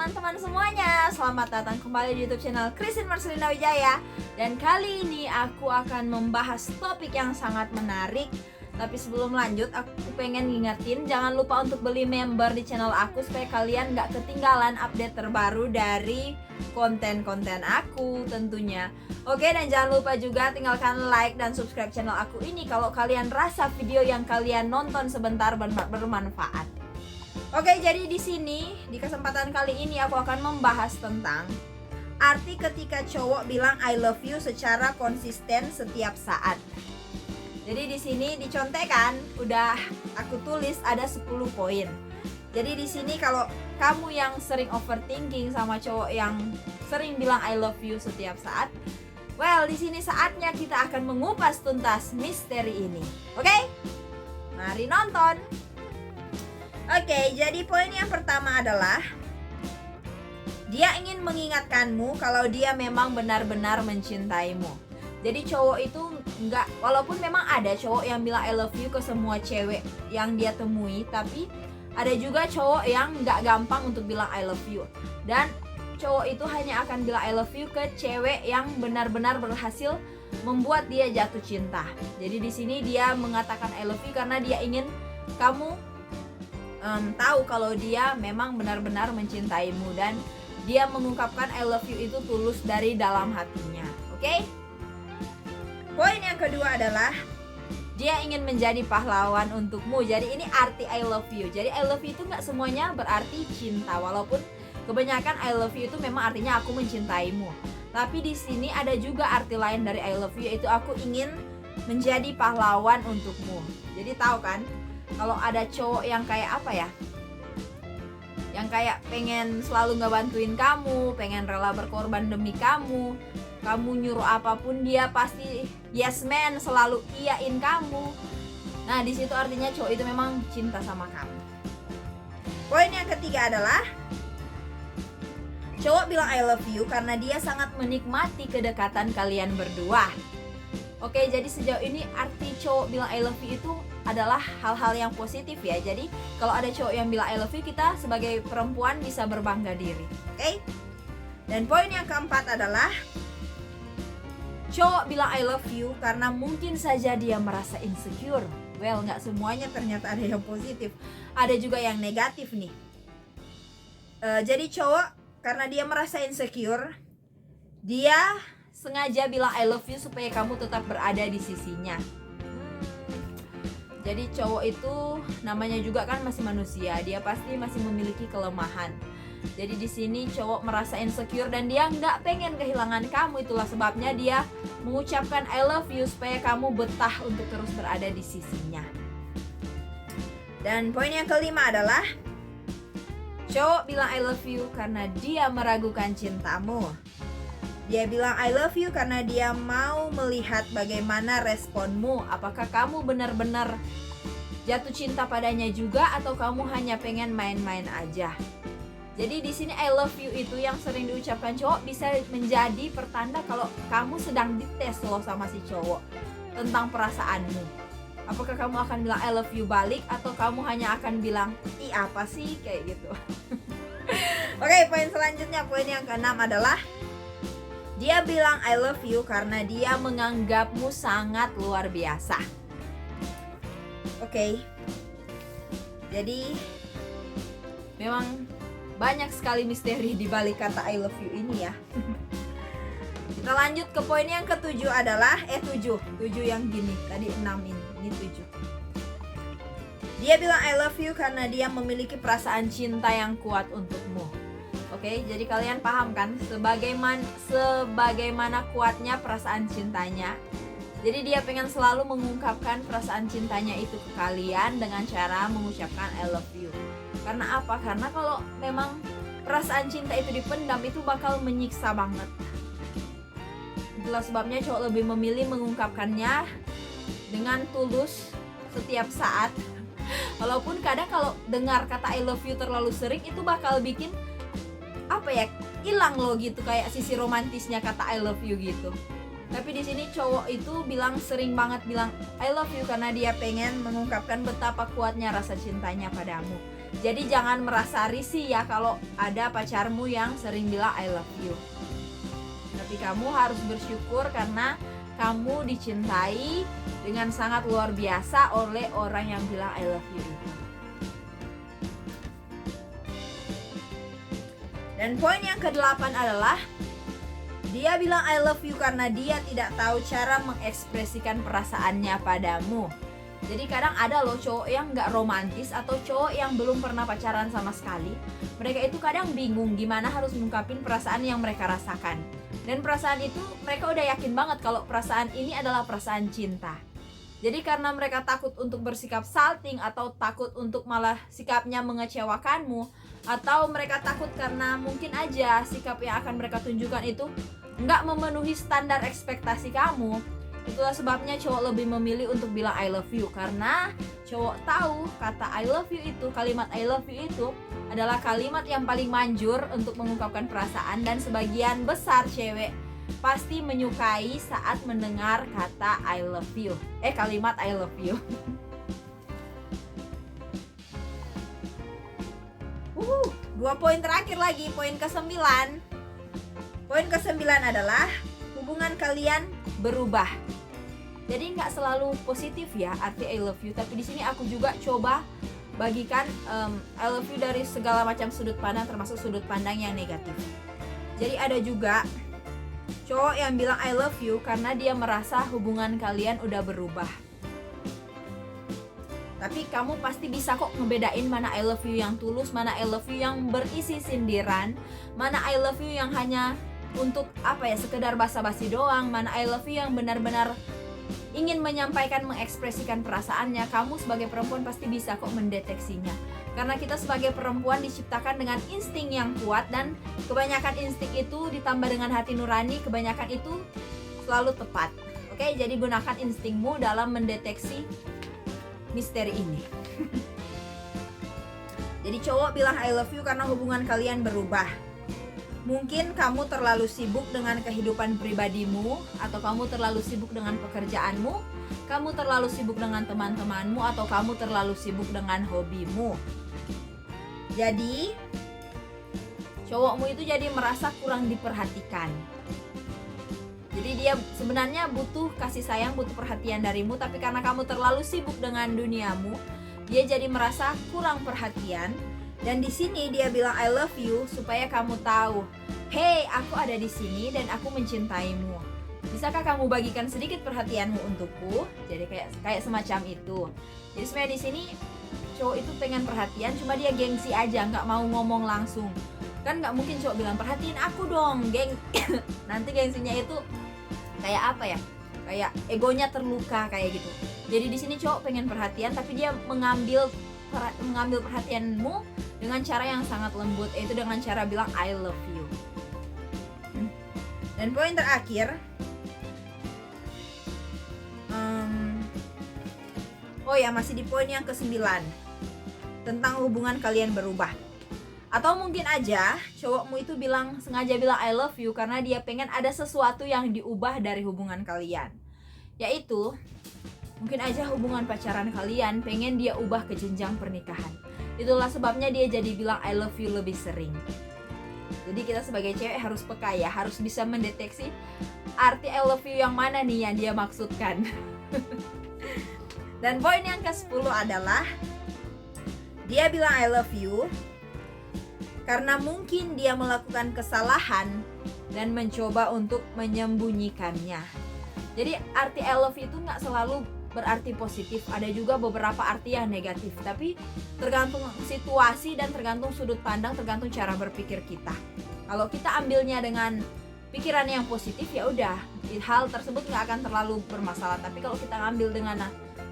teman-teman semuanya, selamat datang kembali di YouTube channel Christine Marcelina Wijaya. Dan kali ini aku akan membahas topik yang sangat menarik. Tapi sebelum lanjut, aku pengen ngingetin jangan lupa untuk beli member di channel aku supaya kalian gak ketinggalan update terbaru dari konten-konten aku tentunya. Oke, dan jangan lupa juga tinggalkan like dan subscribe channel aku ini kalau kalian rasa video yang kalian nonton sebentar bermanfaat. Oke, jadi di sini di kesempatan kali ini aku akan membahas tentang arti ketika cowok bilang I love you secara konsisten setiap saat. Jadi di sini dicontekan, udah aku tulis ada 10 poin. Jadi di sini kalau kamu yang sering overthinking sama cowok yang sering bilang I love you setiap saat, well, di sini saatnya kita akan mengupas tuntas misteri ini. Oke? Mari nonton. Oke, jadi poin yang pertama adalah dia ingin mengingatkanmu kalau dia memang benar-benar mencintaimu. Jadi cowok itu enggak, walaupun memang ada cowok yang bilang I love you ke semua cewek yang dia temui, tapi ada juga cowok yang enggak gampang untuk bilang I love you. Dan cowok itu hanya akan bilang I love you ke cewek yang benar-benar berhasil membuat dia jatuh cinta. Jadi di sini dia mengatakan I love you karena dia ingin kamu tahu kalau dia memang benar-benar mencintaimu, dan dia mengungkapkan I love you itu tulus dari dalam hatinya. Oke? Poin yang kedua adalah dia ingin menjadi pahlawan untukmu. Jadi ini arti I love you. Jadi I love you itu gak semuanya berarti cinta, walaupun kebanyakan I love you itu memang artinya aku mencintaimu. Tapi di sini ada juga arti lain dari I love you, yaitu aku ingin menjadi pahlawan untukmu. Jadi tahu kan, kalau ada cowok yang kayak apa ya, yang kayak pengen selalu ngebantuin kamu, pengen rela berkorban demi kamu, kamu nyuruh apapun dia pasti yes man, selalu iyain kamu. Nah, di situ artinya cowok itu memang cinta sama kamu. Poin yang ketiga adalah cowok bilang I love you karena dia sangat menikmati kedekatan kalian berdua. Oke, jadi sejauh ini arti cowok bilang I love you itu adalah hal-hal yang positif ya. Jadi kalau ada cowok yang bilang I love you, kita sebagai perempuan bisa berbangga diri. Oke? Dan poin yang keempat adalah cowok bilang I love you karena mungkin saja dia merasa insecure. Well, gak semuanya ternyata ada yang positif, ada juga yang negatif nih. Jadi cowok karena dia merasa insecure, dia sengaja bilang I love you supaya kamu tetap berada di sisinya. Jadi cowok itu namanya juga kan masih manusia, dia pasti masih memiliki kelemahan. Jadi di sini cowok merasa insecure dan dia nggak pengen kehilangan kamu, itulah sebabnya dia mengucapkan I love you supaya kamu betah untuk terus berada di sisinya. Dan poin yang kelima adalah cowok bilang I love you karena dia meragukan cintamu. Dia bilang I love you karena dia mau melihat bagaimana responmu. Apakah kamu benar-benar jatuh cinta padanya juga atau kamu hanya pengen main-main aja. Jadi di sini I love you itu yang sering diucapkan cowok bisa menjadi pertanda kalau kamu sedang dites loh sama si cowok tentang perasaanmu. Apakah kamu akan bilang I love you balik atau kamu hanya akan bilang ih apa sih kayak gitu. Oke, poin selanjutnya, poin yang keenam adalah dia bilang I love you karena dia menganggapmu sangat luar biasa. Oke. Jadi memang banyak sekali misteri di balik kata I love you ini ya. Kita lanjut ke poin yang ketujuh adalah 7 yang gini. Tadi 6 ini 7. Dia bilang I love you karena dia memiliki perasaan cinta yang kuat untukmu. Oke, jadi kalian paham kan sebagaimana kuatnya perasaan cintanya. Jadi dia pengen selalu mengungkapkan perasaan cintanya itu ke kalian dengan cara mengucapkan I love you. Karena apa? Karena kalau memang perasaan cinta itu dipendam, itu bakal menyiksa banget. Itulah sebabnya cowok lebih memilih mengungkapkannya dengan tulus setiap saat. Walaupun kadang kalau dengar kata I love you terlalu sering, itu bakal bikin hilang loh gitu, kayak sisi romantisnya kata I love you gitu. Tapi di sini cowok itu sering banget bilang I love you karena dia pengen mengungkapkan betapa kuatnya rasa cintanya padamu. Jadi jangan merasa risih ya kalau ada pacarmu yang sering bilang I love you. Tapi kamu harus bersyukur karena kamu dicintai dengan sangat luar biasa oleh orang yang bilang I love you itu. Dan poin yang ke-8 adalah dia bilang I love you karena dia tidak tahu cara mengekspresikan perasaannya padamu. Jadi kadang ada loh cowok yang gak romantis atau cowok yang belum pernah pacaran sama sekali. Mereka itu kadang bingung gimana harus mengungkapin perasaan yang mereka rasakan. Dan perasaan itu mereka udah yakin banget kalau perasaan ini adalah perasaan cinta. Jadi karena mereka takut untuk bersikap salting atau takut untuk malah sikapnya mengecewakanmu, atau mereka takut karena mungkin aja sikap yang akan mereka tunjukkan itu nggak memenuhi standar ekspektasi kamu. Itulah sebabnya cowok lebih memilih untuk bilang I love you, karena cowok tahu kata I love you itu, kalimat I love you itu adalah kalimat yang paling manjur untuk mengungkapkan perasaan, dan sebagian besar cewek pasti menyukai saat mendengar kata I love you. Kalimat I love you. 2 poin terakhir lagi, poin ke-9. Poin ke-9 adalah hubungan kalian berubah. Jadi nggak selalu positif ya arti I love you, tapi di sini aku juga coba bagikan I love you dari segala macam sudut pandang, termasuk sudut pandang yang negatif. Jadi ada juga cowok yang bilang I love you karena dia merasa hubungan kalian udah berubah. Tapi kamu pasti bisa kok ngebedain mana I love you yang tulus, mana I love you yang berisi sindiran, mana I love you yang hanya untuk sekedar basa-basi doang, mana I love you yang benar-benar ingin menyampaikan, mengekspresikan perasaannya. Kamu sebagai perempuan pasti bisa kok mendeteksinya. Karena kita sebagai perempuan diciptakan dengan insting yang kuat, dan kebanyakan insting itu ditambah dengan hati nurani, kebanyakan itu selalu tepat. Oke, jadi gunakan instingmu dalam mendeteksi misteri ini. Jadi cowok bilang I love you karena hubungan kalian berubah. Mungkin kamu terlalu sibuk dengan kehidupan pribadimu, atau kamu terlalu sibuk dengan pekerjaanmu, kamu terlalu sibuk dengan teman-temanmu, atau kamu terlalu sibuk dengan hobimu. Jadi cowokmu itu jadi merasa kurang diperhatikan. Jadi dia sebenarnya butuh kasih sayang, butuh perhatian darimu, tapi karena kamu terlalu sibuk dengan duniamu, dia jadi merasa kurang perhatian. Dan di sini dia bilang I love you supaya kamu tahu, hey, aku ada di sini dan aku mencintaimu. Bisakah kamu bagikan sedikit perhatianmu untukku? Jadi kayak semacam itu. Jadi sebenarnya di sini cowok itu pengen perhatian, cuma dia gengsi aja, nggak mau ngomong langsung. Kan nggak mungkin cowok bilang perhatiin aku dong, geng. Nanti gengsinya itu kayak kayak egonya terluka kayak gitu. Jadi di sini cowok pengen perhatian, tapi dia mengambil perhatianmu dengan cara yang sangat lembut, yaitu dengan cara bilang I love you. Dan poin terakhir, masih di poin yang ke-9 tentang hubungan kalian berubah. Atau mungkin aja cowokmu itu sengaja bilang I love you karena dia pengen ada sesuatu yang diubah dari hubungan kalian. Yaitu mungkin aja hubungan pacaran kalian pengen dia ubah ke jenjang pernikahan. Itulah sebabnya dia jadi bilang I love you lebih sering. Jadi kita sebagai cewek harus peka ya, harus bisa mendeteksi arti I love you yang mana nih yang dia maksudkan. Dan poin yang ke-10 adalah dia bilang I love you karena mungkin dia melakukan kesalahan dan mencoba untuk menyembunyikannya. Jadi arti I love you itu gak selalu berarti positif, ada juga beberapa arti yang negatif. Tapi tergantung situasi dan tergantung sudut pandang, tergantung cara berpikir kita. Kalau kita ambilnya dengan pikiran yang positif, ya udah, hal tersebut gak akan terlalu bermasalah. Tapi kalau kita ambil dengan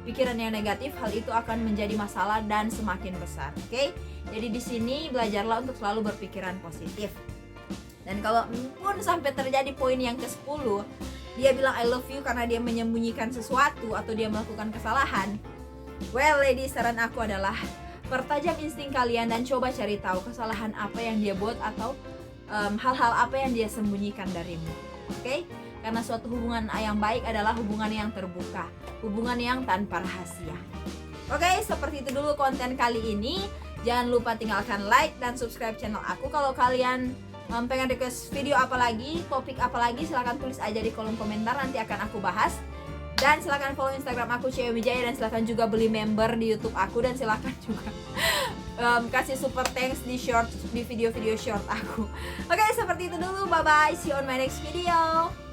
pikiran yang negatif, hal itu akan menjadi masalah dan semakin besar. Oke? Jadi di sini belajarlah untuk selalu berpikiran positif. Dan kalau pun sampai terjadi poin yang ke-10, dia bilang I love you karena dia menyembunyikan sesuatu atau dia melakukan kesalahan. Well, ladies, saran aku adalah pertajam insting kalian dan coba cari tahu kesalahan apa yang dia buat atau hal-hal apa yang dia sembunyikan darimu. Oke? Karena suatu hubungan yang baik adalah hubungan yang terbuka, hubungan yang tanpa rahasia. Oke, seperti itu dulu konten kali ini. Jangan lupa tinggalkan like dan subscribe channel aku. Kalau kalian pengen request video apa lagi, topik apa lagi, silahkan tulis aja di kolom komentar, nanti akan aku bahas. Dan silahkan follow Instagram aku Cewek Wijaya, dan silahkan juga beli member di YouTube aku, dan silahkan juga kasih super thanks di video-video short aku. Oke, seperti itu dulu. Bye bye. See you on my next video.